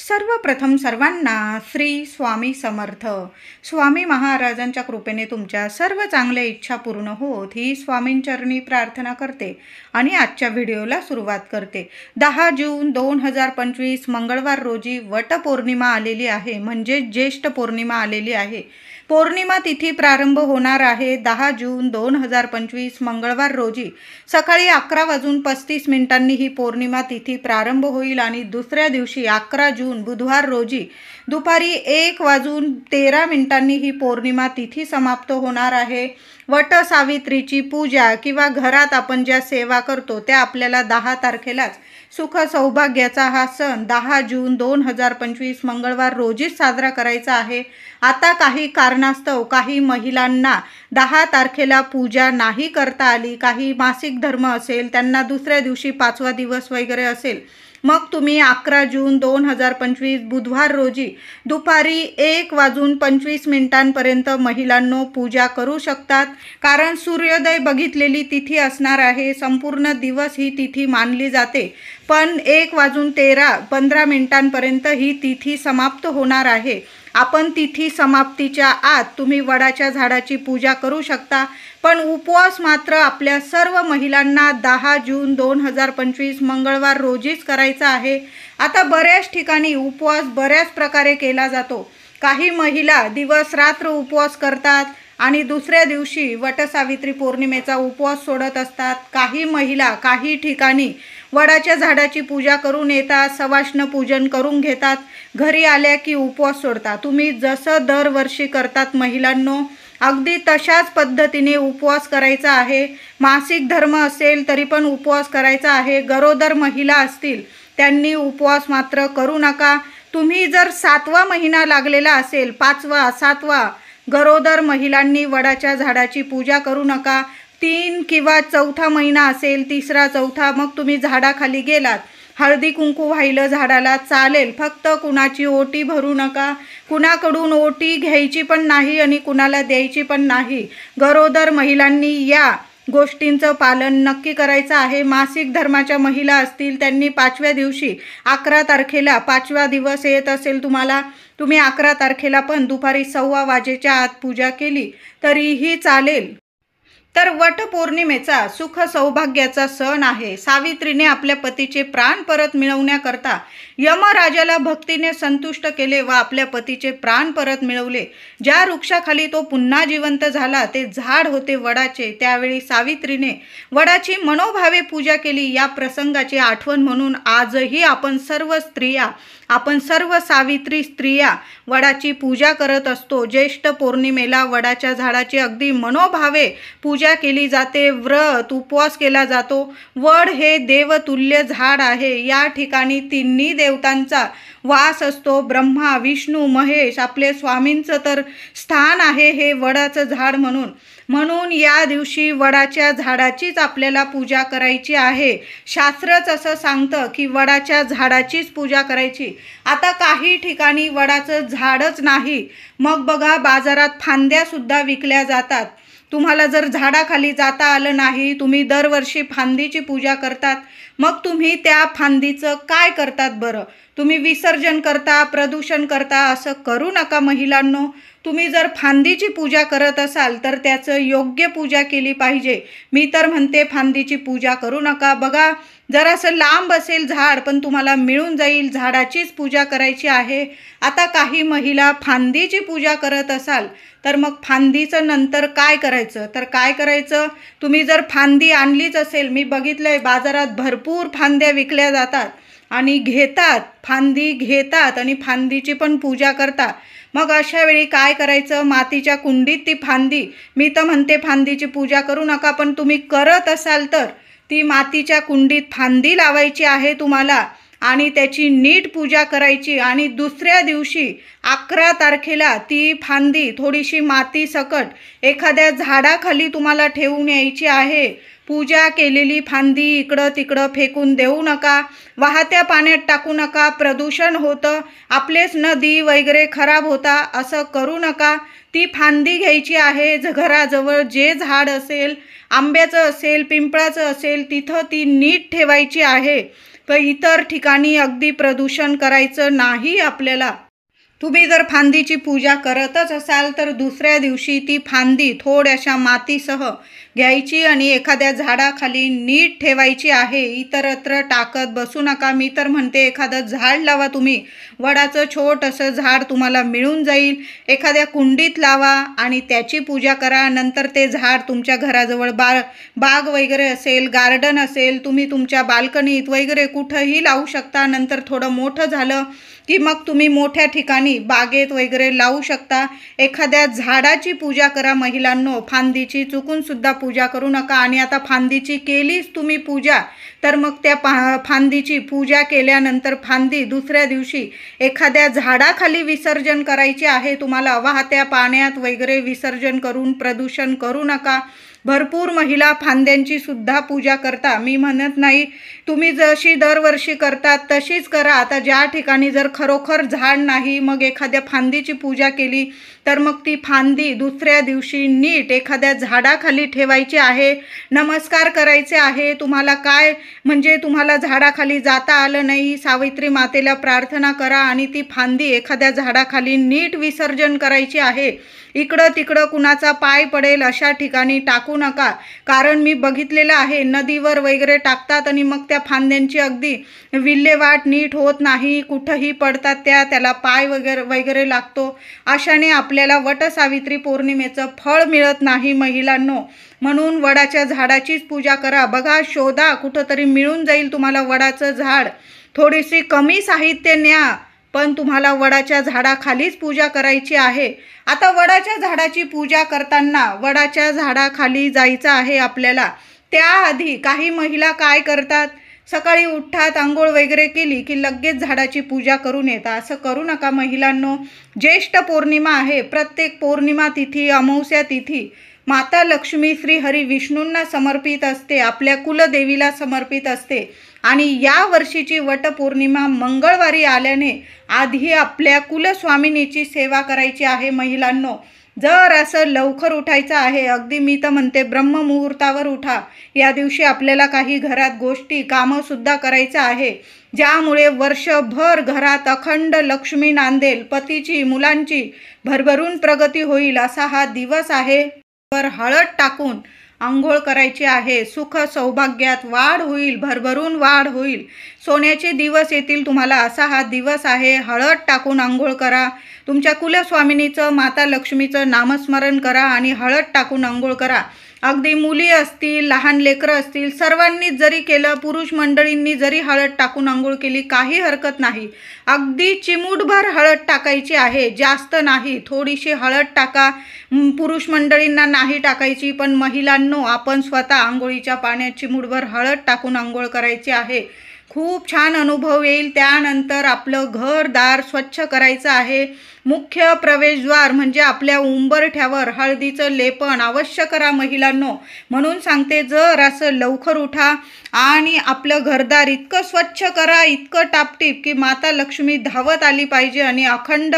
सर्वप्रथम सर्वांना श्री स्वामी समर्थ. स्वामी महाराजांच्या कृपेने तुमच्या सर्व चांगल्या इच्छा पूर्ण होत ही स्वामींचरणी प्रार्थना करते आणि आजच्या व्हिडिओला सुरुवात करते. 10 जून 2025 मंगळवार रोजी वटपौर्णिमा आलेली आहे, म्हणजे ज्येष्ठ पौर्णिमा आलेली आहे. पौर्णिमा तिथी प्रारंभ होणार आहे 10 जून 2025 मंगळवार रोजी सकाळी 11:35 ही पौर्णिमा तिथी प्रारंभ होईल आणि दुसऱ्या दिवशी 11 जून बुधवार रोजी दुपारी 1:13 ही पौर्णिमा तिथी समाप्त होणार आहे. वट सावित्रीची पूजा किंवा घरात आपण ज्या सेवा करतो त्या आपल्याला 10 तारखेलाच सुख सौभाग्याचा हा सण 10 जून 2025 मंगळवार रोजीच साजरा करायचा आहे. आता काही कारणास्तव काही महिलांना 10 तारखेला पूजा नाही करता आली, काही मासिक धर्म असेल, त्यांना दुसऱ्या दिवशी 5वा दिवस वगैरे असेल, मग तुम्ही 11 जून 2025 बुधवार रोजी दुपारी 1:25 महिलांनो पूजा करू शकतात. कारण सूर्योदय बघितलेली तिथी असणार आहे. संपूर्ण दिवस ही तिथी मानली जाते, पण 1:13 ही तिथी समाप्त होणार आहे. आपण तिथी समाप्तीच्या आत तुम्ही वडाच्या झाडाची पूजा करू शकता, पण उपवास मात्र आपल्या सर्व महिलांना 10 जून 2025 मंगळवार रोजीच करायचा आहे. आता बऱ्याच ठिकाणी उपवास बऱ्याच प्रकारे केला जातो. काही महिला दिवस रात्र उपवास करतात आणि दुसऱ्या दिवशी वटसावित्री पौर्णिमेचा उपवास सोडत असतात. काही महिला काही ठिकाणी वडाच्या झाडाची पूजा करून येतात, सवाष्ण पूजन करून घेतात, घरी आल्या की उपवास सोडतात. तुम्ही जसं दरवर्षी करतात महिलांनो, अगदी तशाच पद्धतीने उपवास करायचा आहे. मासिक धर्म असेल तरी पण उपवास करायचा आहे. गरोदर महिला असतील त्यांनी उपवास मात्र करू नका. तुम्ही जर 7वा महिना लागलेला असेल, 5वा 7वा, गरोदर महिलांनी वडाच्या झाडाची पूजा करू नका. 3 किंवा 4था महिना असेल, 3रा 4था, मग तुम्ही झाडाखाली गेलात, हळदी कुंकू वाहिलं झाडाला चालेल, फक्त कुणाची ओटी भरू नका. कुणाकडून ओटी घ्यायची पण नाही आणि कुणाला द्यायची पण नाही. गरोदर महिलांनी या गोष्टींचं पालन नक्की करायचं आहे. मासिक धर्माच्या महिला असतील त्यांनी 5व्या दिवशी 11 तारखेला 5वा दिवस येत असेल तुम्हाला, तुम्ही 11 तारखेला पण दुपारी 1:15 वाजेच्या आत पूजा केली तरीही चालेल. तर वटपौर्णिमेचा सुख सौभाग्याचा सण आहे. सावित्रीने आपल्या पतीचे प्राण परत मिळवण्याकरता यमराजाला भक्तीने संतुष्ट केले व आपल्या पतीचे प्राण परत मिळवले. ज्या वृक्षाखाली तो पुन्हा जिवंत झाला ते झाड होते वडाचे. त्यावेळी सावित्रीने वडाची मनोभावे पूजा केली. या प्रसंगाची आठवण म्हणून आजही आपण सर्व सावित्री स्त्रिया वडाची पूजा करत असतो. ज्येष्ठ पौर्णिमेला वडाच्या झाडाची अगदी मनोभावे पूजा केली जाते. व्रत उपवास केला जातो. वड हे देवतुल्य झाड आहे. या ठिकाणी तिन्ही देवतांचा वास असतो. ब्रह्मा, विष्णू, महेश, आपले स्वामींचं तर स्थान आहे हे वडाचं झाड म्हणून या दिवशी वडाच्या झाडाचीच आपल्याला पूजा करायची आहे. शास्त्रच असं सांगतं की वडाच्या झाडाचीच पूजा करायची. आता काही ठिकाणी वडाचं झाडच नाही, मग बघा बाजारात फांद्या सुद्धा विकल्या जातात. तुम्हाला जर झाडाखाली जाता आलं नाही, तुम्ही दरवर्षी फांदीची पूजा करतात, मग तुम्ही त्या फांदीचं काय करतात बरं? तुम्ही विसर्जन करता, प्रदूषण करता. असं करू नका महिलांनो. तुम्ही जर फांदीची पूजा करत असाल तर त्याचं योग्य पूजा केली पाहिजे. मी तर म्हणते फांदीची पूजा करू नका. बघा जरासं लांब असेल झाड पण तुम्हाला मिळून जाईल, झाडाचीच पूजा करायची आहे. आता काही महिला फांदीची पूजा करत असाल तर मग फांदीचं नंतर काय करायचं? तर काय करायचं, तुम्ही जर फांदी आणलीच असेल, मी बघितलंय बाजारात भरपूर फांद्या विकल्या जातात आणि फांदी घेतात आणि फांदीची पण पूजा करतात. मग अशा वेळी काय करायचं, मातीच्या कुंडीत ती फांदी, मी तर म्हणते फांदीची पूजा करू नका, पण तुम्ही करत असाल तर ती मातीच्या कुंडीत फांदी लावायची आहे तुम्हाला आणि त्याची नीट पूजा करायची. आणि दुसऱ्या दिवशी 11 तारखेला ती फांदी थोडीशी माती सकट एखाद्या झाडाखाली तुम्हाला ठेवून यायची आहे. पूजा केलेली फांदी इकडं तिकडं फेकून देऊ नका, वाहत्या पाण्यात टाकू नका, प्रदूषण होतं, आपलेच नदी वगैरे खराब होता. असं करू नका. ती फांदी घ्यायची आहे. घराजवळ जे झाड असेल, आंब्याचं असेल, पिंपळाचं असेल, तिथं ती नीट ठेवायची आहे. तर इतर ठिकाणी अगदी प्रदूषण करायचं नाही आपल्याला. तुम्ही जर फांदीची पूजा करतच असाल तर दुसऱ्या दिवशी ती फांदी थोड्याशा मातीसह घ्यायची आणि एखाद्या झाडाखाली नीट ठेवायची आहे. इतरत्र टाकत बसू नका. मी तर म्हणते एखादं झाड लावा. तुम्ही वडाचं छोटंसं झाड तुम्हाला मिळून जाईल, एखाद्या कुंडीत लावा आणि त्याची पूजा करा. नंतर ते झाड तुमच्या घराजवळ बाग वगैरे असेल, गार्डन असेल, तुम्ही तुमच्या बाल्कनीत वगैरे कुठंही लावू शकता. नंतर थोडं मोठं झालं की मग तुम्ही मोठ्या ठिकाणी बागेत वगैरे लावू शकता. एखाद्या झाडाची पूजा करा महिलांनो, फांदीची चुकून सुद्धा पूजा करू नका. आणि आता फांदीची केलीच तुम्ही पूजा तर मग त्या फांदीची पूजा केल्यानंतर फांदी दुसऱ्या दिवशी एखाद्या झाडाखाली विसर्जन करायची आहे. तुम्हाला वाहत्या पाण्यात वगैरे विसर्जन करून प्रदूषण करू नका. भरपूर महिला फांद्यांची सुद्धा पूजा करता. मी म्हणत नाही तुम्ही जशी दरवर्षी करतात तशीच करा. आता ज्या ठिकाणी जर खरोखर झाड नाही मग एखाद्या फांदीची पूजा केली तर मग ती फांदी दुसऱ्या दिवशी नीट एखाद्या झाडाखाली ठेवायची आहे. नमस्कार करायचे आहे. तुम्हाला काय म्हणजे तुम्हाला झाडाखाली जाता आलं नाही, सावित्री मातेला प्रार्थना करा आणि ती फांदी एखाद्या झाडाखाली नीट विसर्जन करायची आहे. इकडं तिकडं कुणाचा पाय पडेल अशा ठिकाणी टाकू नका. कारण मी बघितलेलं आहे नदीवर वगैरे टाकतात आणि मग त्या फांद्यांची अगदी विल्हेवाट नीट होत नाही, कुठंही पडतात त्याला पाय वगैरे लागतो. अशाने आपल्याला वटसावित्री पौर्णिमेचं फळ मिळत नाही महिलांनो. म्हणून वडाच्या झाडाचीच पूजा करा. बघा, शोधा, कुठंतरी मिळून जाईल तुम्हाला वडाचं झाड. थोडीशी कमी साहित्य न्या पण तुम्हाला वडाच्या झाडाखालीच पूजा करायची आहे. आता वडाच्या झाडाची पूजा करताना वडाच्या झाडाखाली जायचं आहे आपल्याला. त्याआधी काही महिला काय करतात, सकाळी उठतात, आंघोळ वगैरे केली की लगेच झाडाची पूजा करून येतात. असं करू नका महिलांनो. ज्येष्ठ पौर्णिमा आहे. प्रत्येक पौर्णिमा तिथी, अमावस्या तिथी माता लक्ष्मी श्री हरी विष्णूंना समर्पित असते, आपल्या कुलदेवीला समर्पित असते. आणि या वर्षीची वटपौर्णिमा मंगळवारी आल्याने आधी आपल्या कुलस्वामिनीची सेवा करायची आहे महिलांनो. जर असं लवकर उठायचं आहे, अगदी मी तर म्हणते ब्रह्ममुहूर्तावर उठा. या दिवशी आपल्याला काही घरात गोष्टी कामंसुद्धा करायचं आहे, ज्यामुळे वर्षभर घरात अखंड लक्ष्मी नांदेल, पतीची मुलांची भरभरून प्रगती होईल असा हा दिवस आहे. हळद टाकून आंघोळ करायची आहे. सुख सौभाग्यात वाढ होईल, भरभरून वाढ होईल. सोन्याचे दिवस येतील तुम्हाला असा हा दिवस आहे. हळद टाकून आंघोळ करा. तुमच्या कुलस्वामिनीचं, माता लक्ष्मीचं नामस्मरण करा आणि हळद टाकून आंघोळ करा. अगदी मुली असतील, लहान लेकरं असतील, सर्वांनीच जरी केलं, पुरुष मंडळींनी जरी हळद टाकून आंघोळ केली काही हरकत नाही. अगदी चिमूटभर हळद टाकायची आहे, जास्त नाही. थोडीशी हळद टाका. पुरुष मंडळींना नाही टाकायची, पण महिलांनो आपण स्वतः आंघोळीच्या पाण्यात चिमूटभर हळद टाकून आंघोळ करायची आहे. खूप छान अनुभव येईल. त्यानंतर आपलं घरदार स्वच्छ करायचं आहे. मुख्य प्रवेशद्वार म्हणजे आपल्या उंबरठ्यावर हळदीचं लेपन अवश्य करा महिलांनो. म्हणून सांगते, जर असं लवकर उठा आणि आपलं घरदार इतकं स्वच्छ करा, इतकं टापटीप की माता लक्ष्मी धावत आली पाहिजे आणि अखंड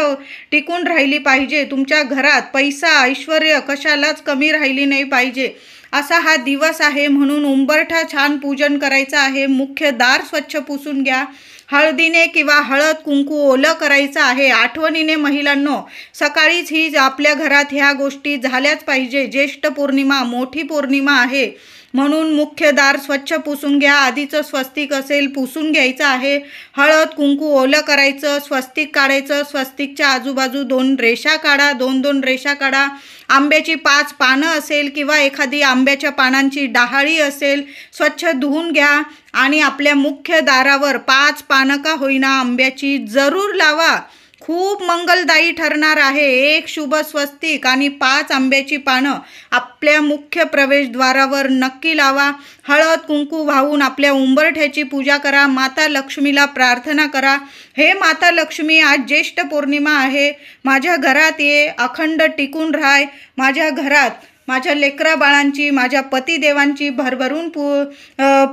टिकून राहिली पाहिजे. तुमच्या घरात पैसा, ऐश्वर्य कशालाच कमी राहिली नाही पाहिजे असा हा दिवस आहे. म्हणून उंबरठा छान पूजन करायचं आहे. मुख्य दार स्वच्छ पुसून घ्या. हळदीने किंवा हळद कुंकू ओलं करायचं आहे. आठवणीने महिलांनो, सकाळीच ही आपल्या घरात ह्या गोष्टी झाल्याच पाहिजे. ज्येष्ठ पौर्णिमा मोठी पौर्णिमा आहे म्हणून मुख्य दार स्वच्छ पुसून घ्या. आधीचं स्वस्तिक असेल पुसून घ्यायचं आहे. हळद कुंकू ओलं करायचं, स्वस्तिक काढायचं. स्वस्तिकच्या आजूबाजू 2 रेषा काढा, 2-2 रेषा काढा. आंब्याची 5 पानं असेल किंवा एखादी आंब्याच्या पानांची डहाळी असेल स्वच्छ धुवून घ्या आणि आपल्या मुख्य दारावर 5 पानं का होईना आंब्याची जरूर लावा. खूप मंगलदायी ठरणार आहे. 1 शुभ स्वस्तिक आणि 5 आंब्याची पानं आपल्या मुख्य प्रवेशद्वारावर नक्की लावा. हळद कुंकू वाहून आपल्या उंबरठ्याची पूजा करा. माता लक्ष्मीला प्रार्थना करा, हे माता लक्ष्मी, आज ज्येष्ठ पौर्णिमा आहे, माझ्या घरात ये, अखंड टिकून राहाय, माझ्या घरात माझ्या लेकरा बाळांची, माझ्या पतिदेवांची भरभरून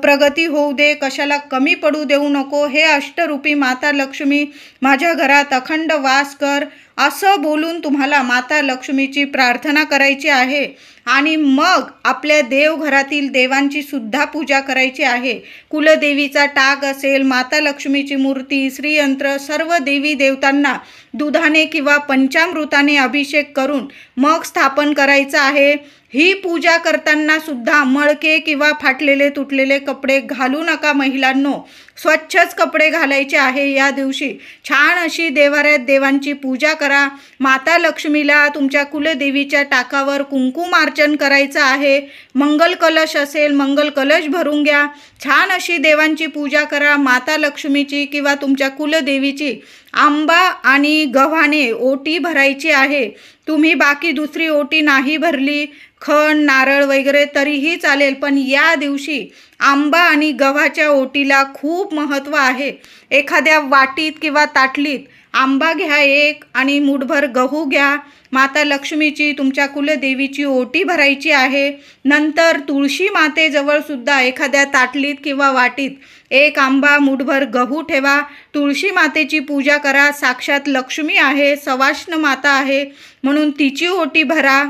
प्रगती होऊ दे, कशाला कमी पडू देऊ नको. हे अष्टरूपी माता लक्ष्मी माझ्या घरात अखंड वास कर, असं बोलून तुम्हाला माता लक्ष्मीची प्रार्थना करायची आहे. आणि मग आपल्या देवघरातील देवांची सुद्धा पूजा करायची आहे. कुलदेवीचा टाक असेल, माता लक्ष्मीची मूर्ती, श्रीयंत्र, सर्व देवी देवतांना दुधाने किंवा पंचामृताने अभिषेक करून मग स्थापन करायचं आहे. ही पूजा करताना सुद्धा मळके किंवा फाटलेले तुटलेले कपडे घालू नका महिलांनो. स्वच्छच कपडे घालायचे आहे. या दिवशी छान अशी देवाऱ्यात देवांची पूजा करा. माता लक्ष्मीला तुमच्या कुलदेवीच्या टाकावर कुंकुमार्चन करायचं आहे. मंगल कलश असेल, मंगल कलश भरून घ्या. छान अशी देवांची पूजा करा. माता लक्ष्मीची किंवा तुमच्या कुलदेवीची आंबा आणि गव्हाने ओटी भरायची आहे. तुम्ही बाकी दुसरी ओटी नाही भरली, खण नारळ वगैरे तरीही चालेल, पण या दिवशी आंबा आणि गव्हाच्या ओटीला खूप महत्त्व आहे. एखाद्या वाटीत किंवा ताटलीत आंबा घ्या एक आणि मुठभर गहू घ्या. माता लक्ष्मीची तुमच्या कुलदेवीची ओटी भरायची आहे. नंतर तुळशी मातेजवळ सुद्धा एखाद्या ताटलीत किंवा वाटीत एक आंबा मुठभर गहू ठेवा. तुळशी मातेची पूजा करा. साक्षात लक्ष्मी आहे, सवाष्ण माता आहे, म्हणून तिची ओटी भरा.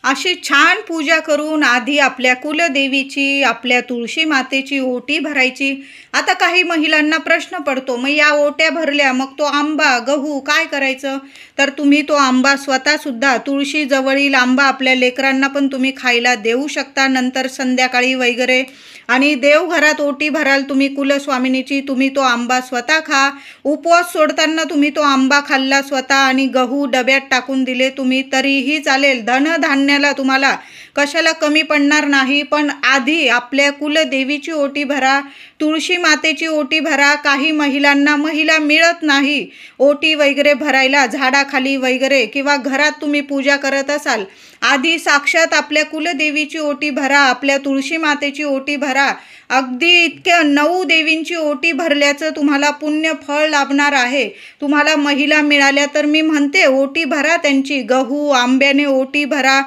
अशी छान पूजा करून आधी आपल्या कुलदेवीची, आपल्या तुळशी मातेची ओटी भरायची. आता काही महिलांना प्रश्न पडतो, मग या ओट्या भरल्या, मग तो आंबा गहू काय करायचं? तर तुम्ही तो आंबा स्वतःसुद्धा, तुळशी जवळील आंबा आपल्या लेकरांना पण तुम्ही खायला देऊ शकता नंतर संध्याकाळी वगैरे. आणि देवघरात ओटी भराल तुम्ही कुलस्वामिनीची, तुम्ही तो आंबा स्वतः खा. उपवास सोडताना तुम्ही तो आंबा खाल्ला स्वतः आणि गहू डब्यात टाकून दिले तुम्ही तरीही चालेल. धनधान्याला तुम्हाला कशाला कमी पडणार नाही. पण आधी आपल्या कुलदेवीची ओटी भरा, तुळशी मातेची ओटी भरा. काही महिलांना महिला मिळत नाही ओटी वगैरे भरायला झाडाखाली वगैरे, किंवा घरात तुम्ही पूजा करत असाल, आधी साक्षात आपल्या कुलदेवीची ओटी भरा, आपल्या तुळशी मातेची ओटी भरा. अगदी इतक्या 9 देवींची ओटी भरल्याचं तुम्हाला पुण्य फळ लाभणार आहे. तुम्हाला महिला मिळाल्या तर मी म्हणते ओटी भरा त्यांची, गहू आंब्याने ओटी भरा.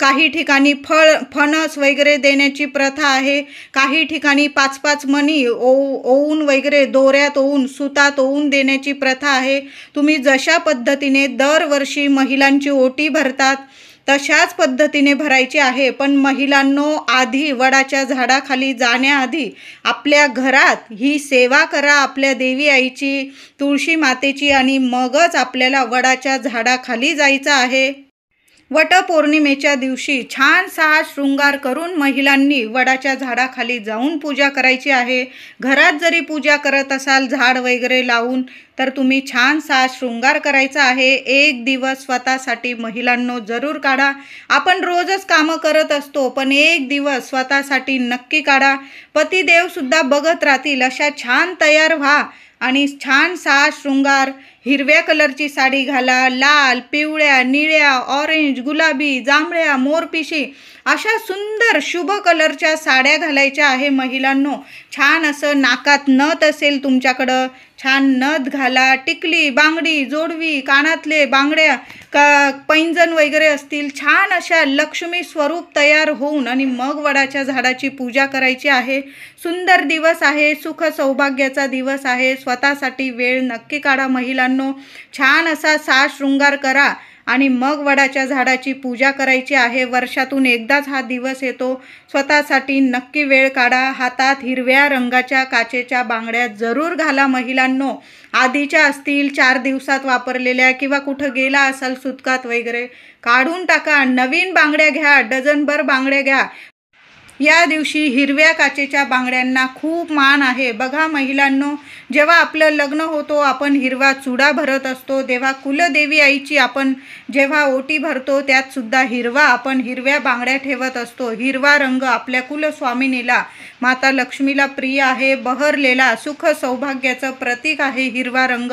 काही ठिकाणी फणस वगैरे देण्याची प्रथा आहे. काही ठिकाणी 5-5 मणी ओवून वगैरे दोऱ्यात ओवून सुतात ओवून देण्याची प्रथा आहे. तुम्ही जशा पद्धतीने दरवर्षी महिलांची ओटी भरतात तशाच पद्धतीने भरायची आहे. पण महिलांनो, आधी वडाच्या झाडाखाली जाण्याआधी आपल्या घरात ही सेवा करा आपल्या देवी आईची, तुळशी मातेची, आणि मगच आपल्याला वडाच्या झाडाखाली जायचं आहे. वटपौर्णिमेच्या दिवशी छानसा शृंगार करून महिलांनी वडाच्या झाडाखाली जाऊन पूजा करायची आहे. घरात जरी पूजा करत असाल झाड वगैरे लावून, तर तुम्ही छानसा शृंगार करायचा आहे. एक दिवस स्वतःसाठी महिलांनो जरूर काढा. आपण रोजच कामं करत असतो, पण एक दिवस स्वतःसाठी नक्की काढा. पतिदेवसुद्धा बघत राहतील अशा छान तयार व्हा आणि छानसा शृंगार. हिरव्या कलरची साडी घाला, लाल, पिवळ्या, निळ्या, ऑरेंज, गुलाबी, जांभळ्या, मोरपिशी अशा सुंदर शुभ कलरच्या साड्या घालायच्या आहे महिलांनो. छान असं नाकात नथ असेल तुमच्याकडं, छान नथ घाला. टिकली, बांगडी, जोडवी, कानातले, बांगड्या, पैंजण वगैरे असतील, छान अशा लक्ष्मी स्वरूप तयार होऊन आणि मग वडाच्या झाडाची पूजा करायची आहे. सुंदर दिवस आहे, सुख सौभाग्याचा दिवस आहे. स्वतःसाठी वेळ नक्की काढा महिलांनो. छान असा साज शृंगार करा आणि मग वडाच्या झाडाची पूजा करायची आहे. वर्षातून एकदाच हा दिवस येतो. स्वतःसाठी नक्की वेळ काढा. हातात हिरव्या रंगाच्या काचेच्या बांगड्या जरूर घाला महिलांनो. आधीच्या असतील 4 दिवसात वापरलेल्या, किंवा कुठं गेला असाल सुतकात वगैरे, काढून टाका. नवीन बांगड्या घ्या, डझनभर बांगड्या घ्या. या दिवशी हिरव्या काचेच्या बांगड्यांना खूप मान आहे. बघा महिलांनो, जेव्हा आपलं लग्न होतो आपण हिरवा चुडा भरत असतो, तेव्हा कुलदेवी आईची आपण जेव्हा ओटी भरतो त्यात सुद्धा हिरवा आपण हिरव्या बांगड्या ठेवत असतो. हिरवा रंग आपल्या कुलस्वामिनीला, माता लक्ष्मीला प्रिय आहे. बहरलेला सुख सौभाग्याचं प्रतीक आहे हिरवा रंग.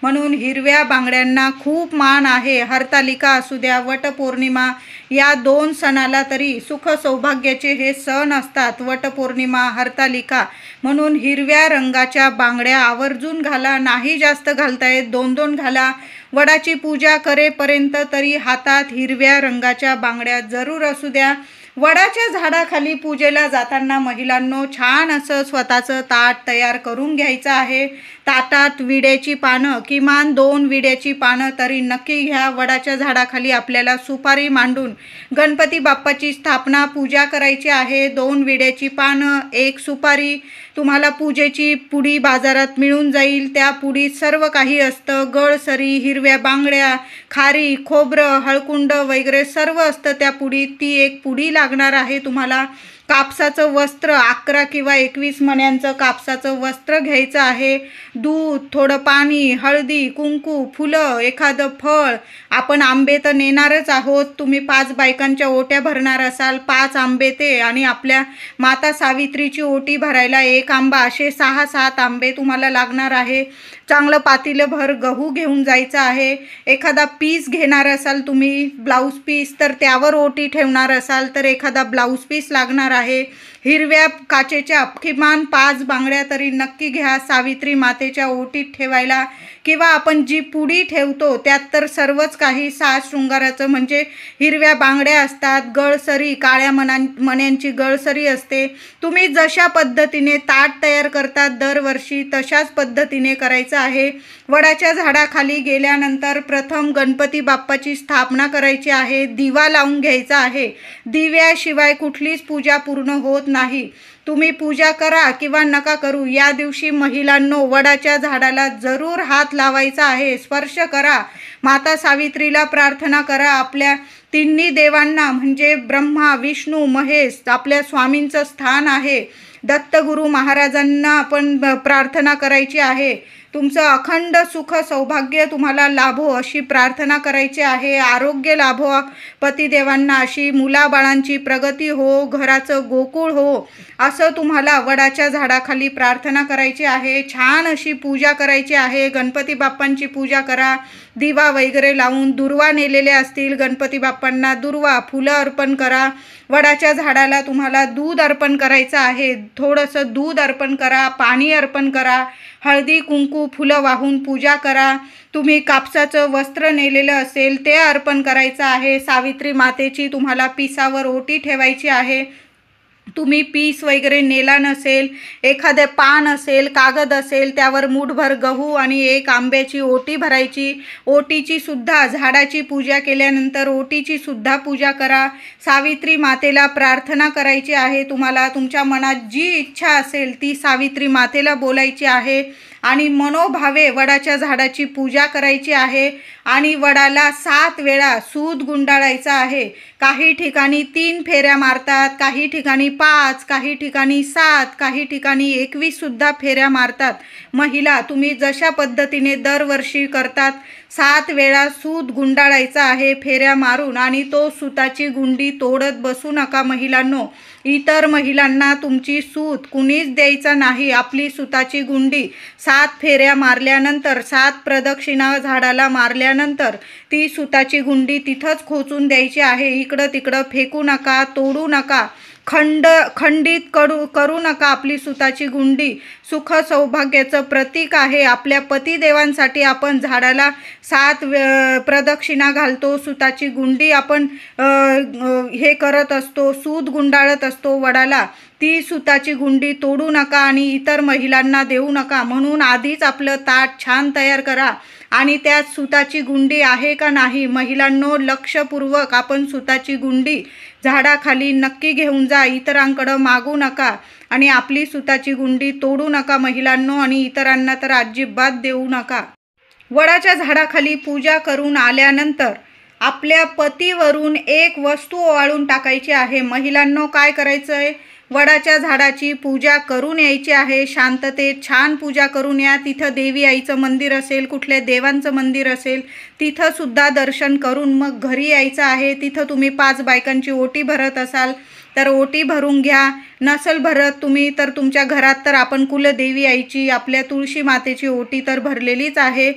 म्हणून हिरव्या बांगड्यांना खूप मान आहे. हरतालिका असू द्या, वटपौर्णिमा, या 2 सणाला तरी सुख सौभाग्याचे हे सण असतात, वटपौर्णिमा, हरतालिका. म्हणून हिरव्या रंगाच्या बांगड्या आवर्जून घाला. नाही जास्त घालतायत 2-2 घाला. वडाची पूजा करेपर्यंत तरी हातात हिरव्या रंगाच्या बांगड्या जरूर असू द्या. वडाच्या झाडाखाली पूजेला जाताना महिलांनो छान असं स्वतःचं ताट तयार करून घ्यायचं आहे. ताटात विड्याची पानं, किमान 2 विड्याची पानं तरी नक्की घ्या. वडाच्या झाडाखाली आपल्याला सुपारी मांडून गणपती बाप्पाची स्थापना पूजा करायची आहे. 2 विड्याची पानं, 1 सुपारी. तुम्हाला पूजेची पुडी बाजारात मिळून जाईल. त्या पुडीत सर्व काही असतं. गळसरी, हिरव्या बांगड्या, खारी, खोबरं, हळकुंड वगैरे सर्व असतं त्या पुडीत. ती एक पुडी लागणार आहे तुम्हाला. कापसाचं वस्त्र, 11 किंवा 21 मण्यांचं कापसाचं वस्त्र घ्यायचं आहे. दूध, थोडं पाणी, हळदी, कुंकू, फुलं, एखादं फळ. आपण आंबे तर नेणारच आहोत. तुम्ही 5 बायकांच्या ओट्या भरणार असाल, 5 आंबे ते, आणि आपल्या माता सावित्रीची ओटी भरायला 1 आंबा, असे 6-7 आंबे तुम्हाला लागणार आहे. चांगलं पातेलभर गहू घेऊन जायचं आहे. एखादा पीस घेणार असाल तुम्ही, ब्लाऊज पीस, तर त्यावर ओटी ठेवणार असाल तर एखादा ब्लाऊज पीस लागणार आहे. हिरव्या काचेच्या किमान 5 बांगड्या तरी नक्की घ्या सावित्री मातेच्या ओटीत ठेवायला. किंवा आपण जी पुडी ठेवतो त्यात तर सर्वच काही साज शृंगाराचं म्हणजे हिरव्या बांगड्या असतात, गळसरी, काळ्या मण्यांची गळसरी असते. तुम्ही जशा पद्धतीने ताट तयार करतात दरवर्षी तशाच पद्धतीने करायचं आहे. वडाच्या झाडाखाली गेल्यानंतर प्रथम गणपती बाप्पाची स्थापना करायची आहे. दिवा लावून घ्यायचा आहे. दिव्याशिवाय कुठलीच पूजा पूर्ण होत नाही. तुम्ही पूजा करा किंवा नका करू, या दिवशी महिलांनो वडाच्या झाडाला जरूर हात लावायचा आहे, स्पर्श करा. माता सावित्रीला प्रार्थना करा. आपल्या तिन्ही देवांना म्हणजे ब्रह्मा, विष्णू, महेश, आपल्या स्वामींचं स्थान आहे. दत्तगुरु महाराजांना आपण प्रार्थना करायची आहे. तुमचं अखंड सुख सौभाग्य तुम्हाला लाभो अशी प्रार्थना करायची आहे. आरोग्य लाभो पतिदेवांना, अशी मुलाबाळांची प्रगती हो, घराचं गोकुळ हो, असं तुम्हाला वडाच्या झाडाखाली प्रार्थना करायची आहे. छान अशी पूजा करायची आहे. गणपती बाप्पांची पूजा करा. दिवा वगैरे लावून, दुर्वा नेलेले असतील गणपती बाप्पांना, दुर्वा, फुलं अर्पण करा. वडाच्या झाडाला तुम्हाला दूध अर्पण करायचं आहे. थोडंसं दूध अर्पण करा, पाणी अर्पण करा, हळदी कुंकू फुलं वाहून पूजा करा. तुम्ही कापसाचं वस्त्र नेलेलं असेल ते अर्पण करायचं आहे. सावित्री मातेची तुम्हाला पिसावर ओटी ठेवायची आहे. तुम्ही पीस वगैरे नेला नसेल, एखादे पान असेल, कागद असेल, त्यावर मूठभर गहू आणि 1 आंब्याची ओटी भरायची. ओटीची सुद्धा, झाडाची पूजा केल्यानंतर ओटीची सुद्धा पूजा करा. सावित्री मातेला प्रार्थना करायची आहे. तुम्हाला तुमच्या मनात जी इच्छा असेल ती सावित्री मातेला बोलायची आहे आणि मनोभावे वडाच्या झाडाची पूजा करायची आहे. आणि वडाला 7 वेळा सूत गुंडाळायचा आहे. काही ठिकाणी 3 फेऱ्या मारतात, काही ठिकाणी 5, काही ठिकाणी 7, काही ठिकाणी 21 सुद्धा फेऱ्या मारतात. महिला तुम्ही जशा पद्धतीने दरवर्षी करतात 7 वेळा सूत गुंडाळायचा आहे फेऱ्या मारून. आणि तो सूताची गुंडी तोडत बसू नका महिलांनो. इतर महिलांना तुमची सूत कुणीच द्यायचा नाही. आपली सूताची गुंडी 7 फेऱ्या मारल्यानंतर, 7 प्रदक्षिणा झाडाला मारल्यानंतर ती सूताची गुंडी तिथंच खोचून द्यायची आहे. इकडं तिकडं फेकू नका, तोडू नका, खंडित करू नका. आपली सूताची गुंडी सुख सौभाग्याचं प्रतीक आहे. आपल्या पतिदेवांसाठी आपण झाडाला 7 प्रदक्षिणा घालतो. सूताची गुंडी आपण हे करत असतो, सूत गुंडाळत असतो वडाला. ती सूताची गुंडी तोडू नका आणि इतर महिलांना देऊ नका. म्हणून आधीच आपलं ताट छान तयार करा आणि त्यात सुताची गुंडी आहे का नाही. महिलांनो लक्षपूर्वक आपण सुताची गुंडी झाडाखाली नक्की घेऊन जा. इतरांकडं मागू नका आणि आपली सुताची गुंडी तोडू नका महिलांनो, आणि इतरांना तर अजिबात देऊ नका. वडाच्या झाडाखाली पूजा करून आल्यानंतर आपल्या पतीवरून 1 वस्तू ओवाळून टाकायची आहे. महिलांनो काय करायचं आहे, वडाच्या झाडाची पूजा करून यायची आहे. शांततेत छान पूजा करून या. तिथं देवी आईचं मंदिर असेल, कुठल्या देवांचं मंदिर असेल, तिथं सुद्धा दर्शन करून मग घरी यायचं आहे. तिथं तुम्ही 5 बायकांची ओटी भरत असाल तर ओटी भरून घ्या. नसल भरत तुम्ही तर तुमच्या घरात तर आपण कुलदेवी आईची, आपल्या तुळशी मातेची ओटी तर भरलेलीच आहे.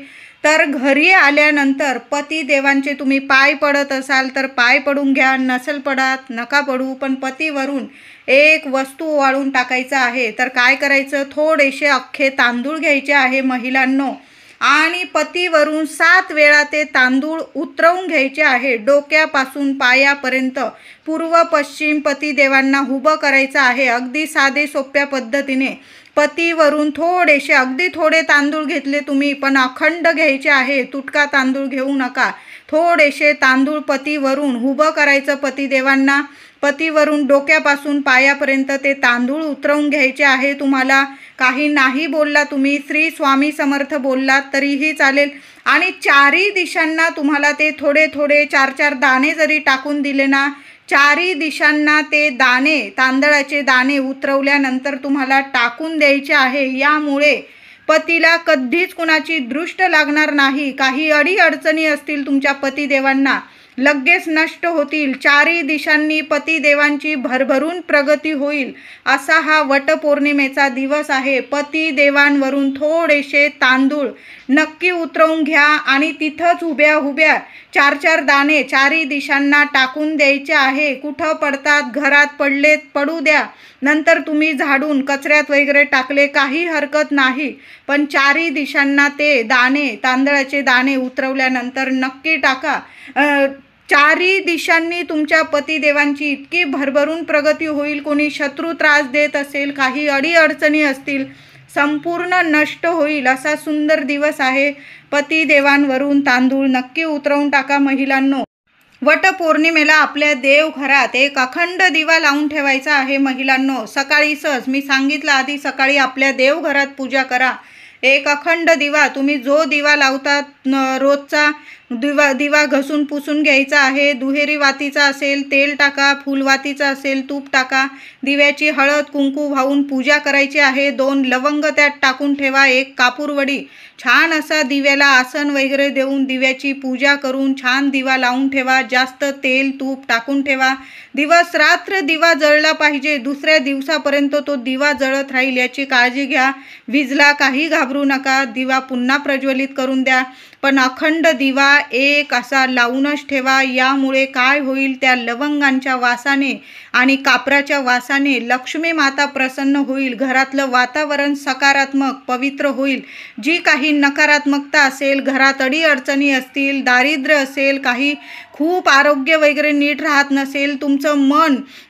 तर घरी आल्यानंतर पतिदेवांचे तुम्ही पाय पडत असाल तर पाय पडून घ्या, नसेल पडत नका पडू, पण पतीवरून एक वस्तू वाळून टाकायचं आहे. तर काय करायचं, थोडेसे अख्खे तांदूळ घ्यायचे आहे महिलांनो, आणि पतीवरून 7 वेळा ते तांदूळ उतरवून घ्यायचे आहे. डोक्यापासून पायापर्यंत पूर्व पश्चिम पतिदेवांना उभं करायचं आहे. अगदी साधे सोप्या पद्धतीने पतीवरून थोडेसे, अगदी थोडे तांदूळ घेतले तुम्ही, पण अखंड घ्यायचे आहे, तुटका तांदूळ घेऊ नका. थोडेसे तांदूळ पतीवरून उभं करायचं पतिदेवांना. पतीवरून डोक्यापासून पायापर्यंत ते तांदूळ उतरवून घ्यायचे आहे. तुम्हाला काही नाही बोलला, तुम्ही श्री स्वामी समर्थ बोललात तरीही चालेल. आणि चारही दिशांना तुम्हाला ते थोडे थोडे 4-4 दाणे जरी टाकून दिले ना, चारही दिशांना ते दाणे, तांदळाचे दाणे उतरवल्यानंतर तुम्हाला टाकून द्यायचे आहे. यामुळे पतीला कधीच कुणाची दृष्ट लागणार नाही. काही अडीअडचणी असतील तुमच्या पतिदेवांना, लगेच नष्ट होतील. चारही दिशांनी पतिदेवांची भरभरून प्रगती होईल, असा हा वटपौर्णिमेचा दिवस आहे. पतिदेवांवरून थोडेसे तांदूळ नक्की उतरवून घ्या आणि तिथंच उभ्या उभ्या 4-4 दाणे चारही दिशांना टाकून द्यायचे आहे. कुठं पडतात, घरात पडलेत पडू द्या, नंतर तुम्ही झाडून कचऱ्यात वगैरे टाकले काही हरकत नाही, पण चारही दिशांना ते दाणे, तांदळाचे दाणे उतरवल्यानंतर नक्की टाका. चारही दिशांनी तुमच्या पतिदेवांची इतकी भरभरून प्रगती होईल. कोणी शत्रू त्रास देत असेल, काही अडीअडचणी असतील, संपूर्ण नष्ट होईल असा सुंदर दिवस आहे. पतिदेवांवरून तांदूळ नक्की उतरवून टाका महिलांनो. वटपौर्णिमेला आपल्या देवघरात एक अखंड दिवा लावून ठेवायचा आहे महिलांनो. सकाळी सहज मी सांगितलं आधी, सकाळी आपल्या देवघरात पूजा करा. एक अखंड दिवा, तुम्ही जो दिवा लावतात रोजचा दिवा घसून पुसून घ्यायचा आहे. दुहेरी वातीचा असेल तेल टाका, फुलवातीचा असेल तूप टाका. दिव्याची हळद कुंकू वाहून पूजा करायची आहे. 2 लवंग त्यात टाकून ठेवा. 1 कापूरवडी, छान असा दिव्याला आसन वगैरे देऊन दिव्याची पूजा करून छान दिवा लावून ठेवा. जास्त तेल तूप टाकून ठेवा. दिवस रात्र दिवा जळला पाहिजे, दुसऱ्या दिवसापर्यंत तो दिवा जळत राहील याची काळजी घ्या. विजला काही घाबरू नका, दिवा पुन्हा प्रज्वलित करून द्या, पण अखंड दिवा एक असा लावूनच ठेवा. यामुळे काय होईल, त्या लवंगांच्या वासाने आणि कापराच्या वासाने लक्ष्मी माता प्रसन्न होईल. घरातलं वातावरण सकारात्मक पवित्र होईल. जी काही नकारात्मकता असेल, घरात अडीअडचणी असतील, दारिद्र्य असेल, काही खूप आरोग्य वगैरे नीट राहत नसेल,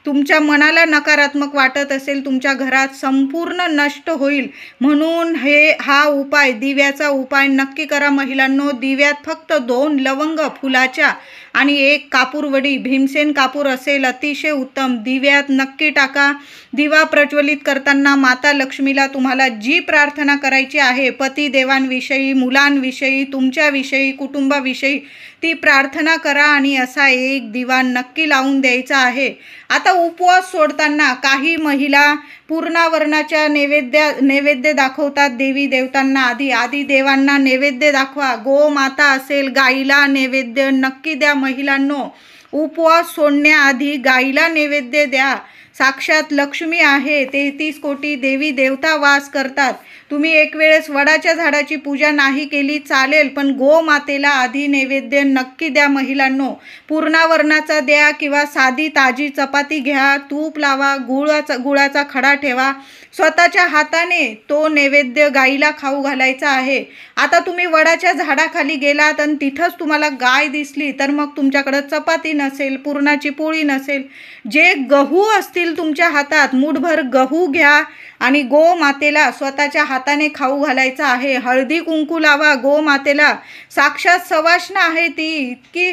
तुमच्या मनाला नकारात्मक वाटत असेल, तुमच्या घरात संपूर्ण नष्ट होईल. म्हणून हा उपाय, दिव्याचा उपाय नक्की करा महिलांनो. दिव्यात फक्त 2 लवंग फुलाच्या आणि 1 कापूरवडी, भीमसेन कापूर असेल अतिशय उत्तम, दिव्यात नक्की टाका. दिवा प्रज्वलित करताना माता लक्ष्मीला तुम्हाला जी प्रार्थना करायची आहे, पतिदेवांविषयी, मुलांविषयी, तुमच्याविषयी, कुटुंबाविषयी, ती प्रार्थना करा आणि असा एक दिवा नक्की लावून द्यायचा आहे. आता उपवास सोडताना काही महिला पूर्णावरणाच्या नैवेद्य दाखवतात देवी देवतांना. आधी देवांना नैवेद्य दाखवा. गोमाता असेल, गाईला नैवेद्य नक्की द्या महिलांनो. उपवास सोडण्याआधी गाईला नैवेद्य द्या. साक्षात लक्ष्मी आहे, 33 कोटी देवी देवता वास करतात. तुम्ही एक वेळेस वडाच्या झाडाची पूजा नाही केली चालेल, पण गोमातेला आधी नैवेद्य नक्की द्या महिलांनो. पूर्णावरणाचा द्या किंवा साधी ताजी चपाती घ्या, तूप लावा, गुळाचा खडा ठेवा. स्वतःच्या हाताने तो नैवेद्य गाईला खाऊ घालायचा आहे. आता तुम्ही वडाच्या झाडाखाली गेलात आणि तिथंच तुम्हाला गाय दिसली, तर मग तुमच्याकडं चपाती नसेल, पुरणाची पोळी नसेल, जे गहू असतील तुमच्या हातात, मूठभर गहू घ्या आणि गोमातेला स्वतःच्या हाताने खाऊ घालायचा आहे. हळदी कुंकू लावा गोमातेला. साक्षात सवाष्ण आहे ती. इतकी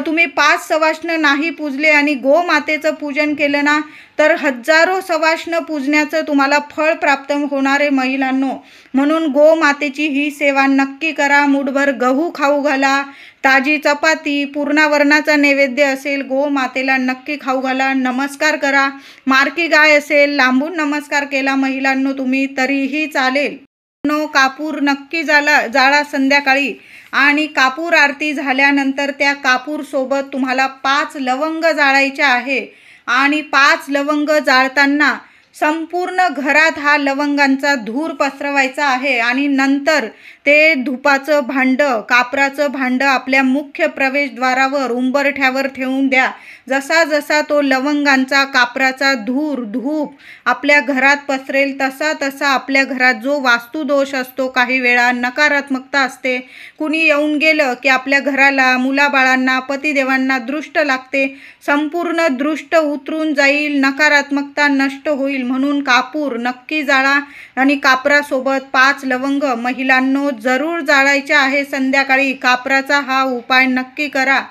तुम्ही 5 सवाष्ण नाही पूजले आणि गोमातेचं पूजन केलं ना, तर हजारो सवाष्ण पूजण्याचं तुम्हाला फळ प्राप्त होणार आहे महिलांनो. म्हणून गोमातेची ही सेवा नक्की करा. मूठभर गहू खाऊ घाला, ताजी चपाती, पूर्णावरणाचा नैवेद्य असेल, गोमातेला नक्की खाऊ घाला. नमस्कार करा. मारकी गाय असेल, लांबून नमस्कार केला महिलांनो तुम्ही तरीही चालेल. कापूर नक्की जाळा संध्याकाळी. आणि कापूर आरती झाल्यानंतर त्या कापूर सोबत तुम्हाला 5 लवंग जाळायचे आहे. आणि 5 लवंग जाळताना संपूर्ण घरात हा लवंगांचा धूर पसरवायचा आहे. आणि नंतर ते धुपाचं भांडं, कापराचं भांडं आपल्या मुख्य प्रवेशद्वारावर उंबरठ्यावर ठेवून द्या. जसा जसा तो लवंगांचा कापराचा धूप आपल्या घरात पसरेल तसा तसा आपल्या घरात जो वास्तुदोष असतो, काही वेळा नकारात्मकता असते, कुणी येऊन गेलं की आपल्या घराला, मुलाबाळांना, पतिदेवांना दृष्ट लागते, संपूर्ण दृष्ट उतरून जाईल, नकारात्मकता नष्ट होईल. म्हणून कापूर नक्की जाळा आणि कापरासोबत 5 लवंग महिलांनो जरूर जाळायच्या आहे. संध्याकाळी कापराचा हा उपाय नक्की करा.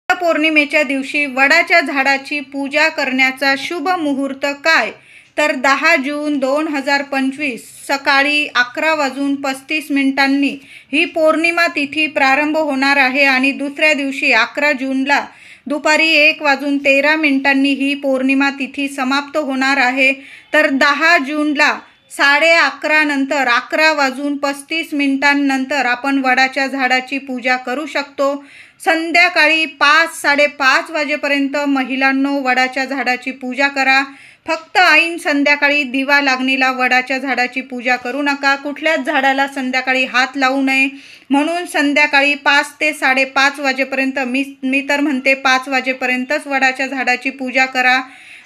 पौर्णिमेच्या दिवशी वडाच्या झाडाची पूजा करण्याचा शुभ मुहूर्त काय? तर 10 जून 2025 सकाळी 11:35 ही पौर्णिमा तिथी प्रारंभ होणार आहे आणि दुसऱ्या दिवशी 11 जूनला दुपारी 1:13 ही पौर्णिमा तिथी समाप्त होणार आहे. तर 10 जूनला 11:30 नंतर 11:35 नंतर आपण वडाच्या झाडाची पूजा करू शकतो. संध्याकाळी 5-5:30 वाजेपर्यंत महिलांनो वडाच्या झाडाची पूजा करा. फक्त ऐन संध्याकाळी दिवा लागणीला वडाच्या झाडाची पूजा करू नका. कुठल्याच झाडाला संध्याकाळी हात लावू नये. म्हणून संध्याकाळी 5 ते 5:30 वाजेपर्यंत मी तर म्हणते 5 वाजेपर्यंतच वडाच्या झाडाची पूजा करा.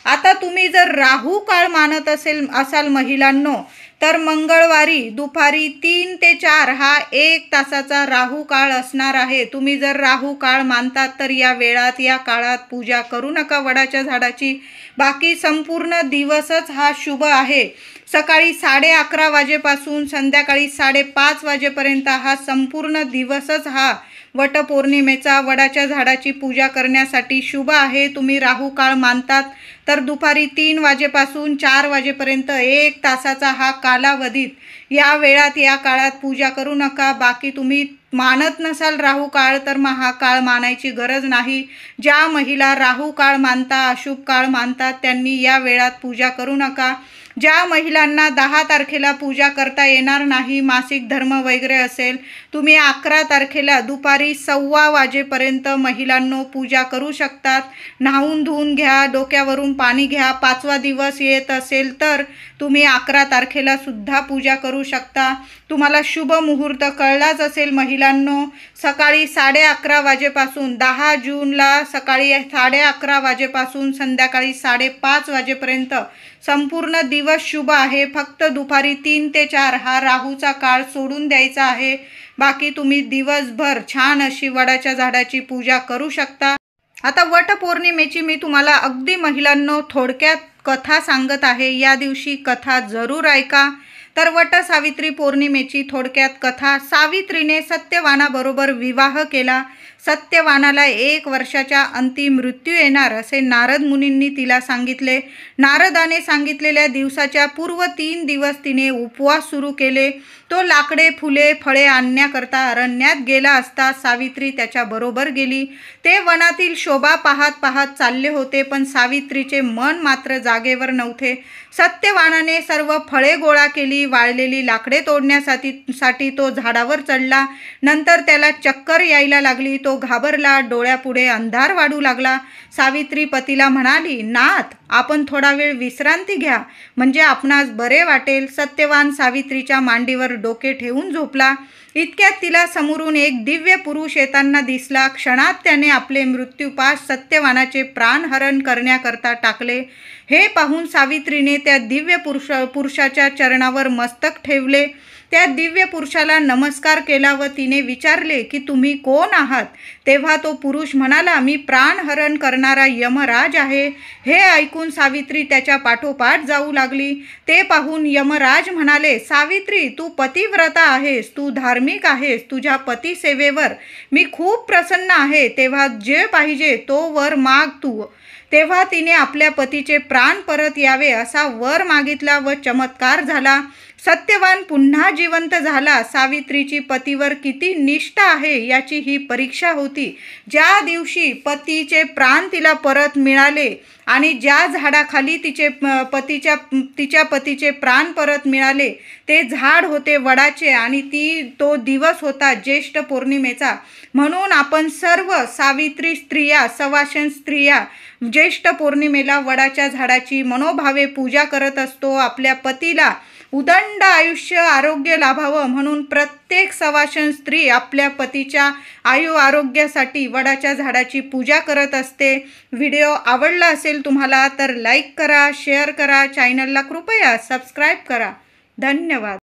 आता तुम्ही जर राहू काळ मानत असाल महिलांनो, तर मंगळवारी दुपारी 3 ते 4 हा 1 तासाचा राहू काळ असणार आहे. तुम्ही जर राहू काळ मानतात तर या काळात पूजा करू नका वडाच्या झाडाची. बाकी संपूर्ण दिवसच हा शुभ आहे. सकाळी 11:30 वाजेपासून संध्याकाळी 5:30 वाजेपर्यंत हा संपूर्ण दिवसच हा वटपौर्णिमेचा वडाच्या झाडाची पूजा करण्यासाठी शुभ आहे. तुम्ही राहू काळ मानतात तर दुपारी 3 वाजेपासून 4 वाजेपर्यंत 1 तासाचा हा कालावधीत या काळात पूजा करू नका. बाकी तुम्ही मानत नसाल राहू काळ तर मग हा काळ मानायची गरज नाही. ज्या महिला राहू काळ मानता, अशुभ काळ मानतात त्यांनी या वेळात पूजा करू नका. ज्या महिलांना 10 तारखेला पूजा करता येणार नाही, मासिक धर्म वगैरे असेल, तुम्ही 11 तारखेला दुपारी 1:15 वाजेपर्यंत महिलांनो पूजा करू शकतात. न्हावून धुवून घ्या, डोक्यावरून पाणी घ्या. 5वा दिवस येत असेल तर तुम्ही 11 तारखेला सुद्धा पूजा करू शकता. तुम्हाला शुभ मुहूर्त कळलाच असेल महिलांनो. सकाळी 11:30 वाजेपासून 10 जूनला सकाळी 11:30 वाजेपासून संध्याकाळी 5:30 वाजेपर्यंत संपूर्ण दिवस शुभ आहे. फक्त दुपारी 3 ते 4 हा राहूचा काळ सोडून द्यायचा आहे. बाकी तुम्ही दिवसभर छान अशी वडाच्या झाडाची पूजा करू शकता. आता वटपौर्णिमेची मी तुम्हाला अगदी महिलांनो थोडक्यात कथा सांगत आहे. या दिवशी कथा जरूर ऐका. तर वटसावित्री पौर्णिमेची थोडक्यात कथा. सावित्रीने सत्यवानाबरोबर विवाह केला. सत्यवानाला 1 वर्षाच्या अंती मृत्यू येणार असे नारद मुनींनी तिला सांगितले. नारदाने सांगितलेल्या दिवसाच्या पूर्व 3 दिवस तिने उपवास सुरू केले. तो लाकडे, फुले, फळे आणण्याकरता अरण्यात गेला असता सावित्री त्याच्याबरोबर गेली. ते वनातील शोभा पाहत पाहत चालले होते, पण सावित्रीचे मन मात्र जागेवर नव्हते. सत्यवानाने सर्व फळे गोळा केली. वाळलेली लाकडे तोडण्यासाठी तो झाडावर चढला. नंतर त्याला चक्कर यायला लागली. तो घाबरला. डोळ्यापुढे अंधार वाढू लागला. सावित्री पतीला म्हणाली, नाथ, आपण थोडा वेळ विश्रांती घ्या, म्हणजे आपणास बरे वाटेल. सत्यवान सावित्रीच्या मांडीवर डोके ठेवून झोपला. इतक्यात तिला समोरून एक दिव्य पुरुष येताना दिसला. क्षणात त्याने आपले मृत्यूपाश सत्यवानाचे प्राणहरण करण्याकरता टाकले. हे पाहून सावित्रीने त्या दिव्य पुरुषाच्या चरणावर मस्तक ठेवले. त्या दिव्य पुरुषाला नमस्कार केला व तिने विचारले की तुम्ही कोण आहात? तेव्हा तो पुरुष म्हणाला, मी प्राणहरण करणारा यमराज आहे. हे ऐकून सावित्री त्याच्या पाठोपाठ जाऊ लागली. ते पाहून यमराज म्हणाले, सावित्री, तू पतिव्रता आहेस, तू धार्मिक आहेस, तुझ्या पतिसेवेवर मी खूप प्रसन्न आहे. तेव्हा जे पाहिजे तो वर माग तू. तेव्हा तिने आपल्या पतीचे प्राण परत यावे असा वर मागितला व चमत्कार झाला. सत्यवान पुन्हा जिवंत झाला. सावित्रीची पतीवर किती निष्ठा आहे याची ही परीक्षा होती. ज्या दिवशी पतीचे प्राण तिला परत मिळाले आणि ज्या झाडाखाली तिच्या पतीचे प्राण परत मिळाले ते झाड होते वडाचे आणि तो दिवस होता ज्येष्ठ पौर्णिमेचा. म्हणून आपण सर्व सावित्री स्त्रिया, सवाशण स्त्रिया ज्येष्ठ पौर्णिमेला वडाच्या झाडाची मनोभावे पूजा करत असतो. आपल्या पतीला उदंड आयुष्य आरोग्य लाभावं म्हणून प्रत्येक सवाशण स्त्री आपल्या पतीच्या आयु आरोग्यासाठी वडाच्या झाडाची पूजा करत असते. व्हिडिओ आवडला असेल तुम्हाला तर लाईक करा, शेअर करा, चॅनलला कृपया सबस्क्राईब करा. धन्यवाद.